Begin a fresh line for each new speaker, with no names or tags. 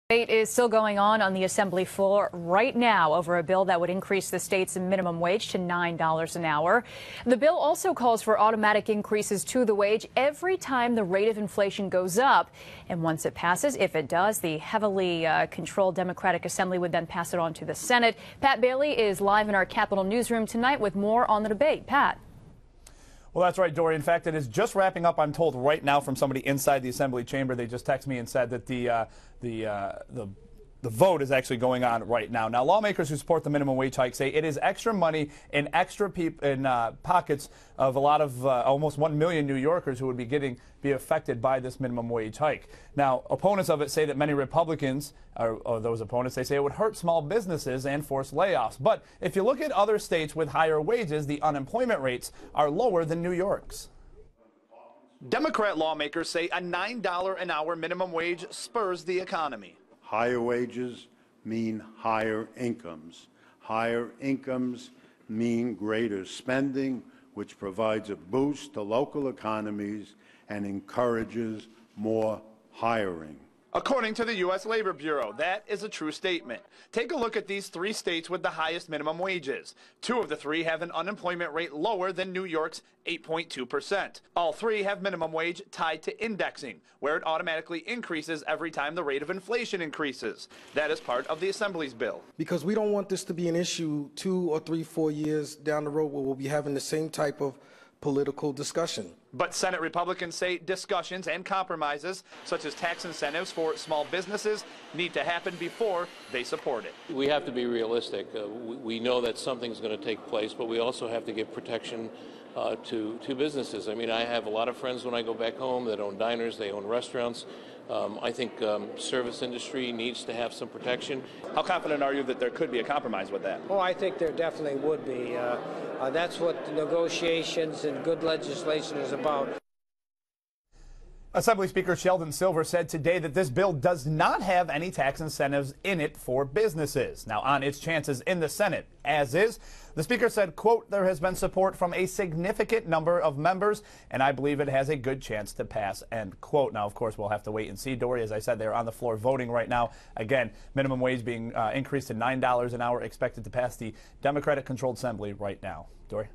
Debate is still going on the Assembly floor right now over a bill that would increase the state's minimum wage to $9 an hour. The bill also calls for automatic increases to the wage every time the rate of inflation goes up. And once it passes, if it does, the heavily controlled Democratic Assembly would then pass it on to the Senate. Pat Bailey is live in our Capitol newsroom tonight with more on the debate. Pat.
Well, that's right, Dory. In fact, it is just wrapping up, I'm told, right now from somebody inside the Assembly chamber. They just texted me and said that the vote is actually going on right now. Now, lawmakers who support the minimum wage hike say it is extra money in pockets of a lot of almost 1 million New Yorkers who would be affected by this minimum wage hike. Now, opponents of it say that many Republicans, or those opponents, they say it would hurt small businesses and force layoffs. But if you look at other states with higher wages, the unemployment rates are lower than New York's. Democrat lawmakers say a $9 an hour minimum wage spurs the economy.
Higher wages mean higher incomes. Higher incomes mean greater spending, which provides a boost to local economies and encourages more hiring.
According to the U.S. Labor Bureau, that is a true statement. Take a look at these three states with the highest minimum wages. Two of the three have an unemployment rate lower than New York's 8.2%. All three have minimum wage tied to indexing, where it automatically increases every time the rate of inflation increases. That is part of the Assembly's bill.
Because we don't want this to be an issue 2 or 3, 4 years down the road where we'll be having the same type of political discussion.
But Senate Republicans say discussions and compromises, such as tax incentives for small businesses, need to happen before they support it.
We have to be realistic. We know that something's going to take place, but we also have to give protection to businesses. I mean, I have a lot of friends when I go back home that own diners, they own restaurants. I think service industry needs to have some protection.
How confident are you that there could be a compromise with that?
Oh, I think there definitely would be. That's what the negotiations and good legislation is about.
Assembly Speaker Sheldon Silver said today that this bill does not have any tax incentives in it for businesses. Now, on its chances in the Senate, as is, the Speaker said, quote, there has been support from a significant number of members, and I believe it has a good chance to pass, end quote. Now, of course, we'll have to wait and see. Dory, as I said, they're on the floor voting right now. Again, minimum wage being increased to $9 an hour, expected to pass the Democratic-controlled Assembly right now. Dory?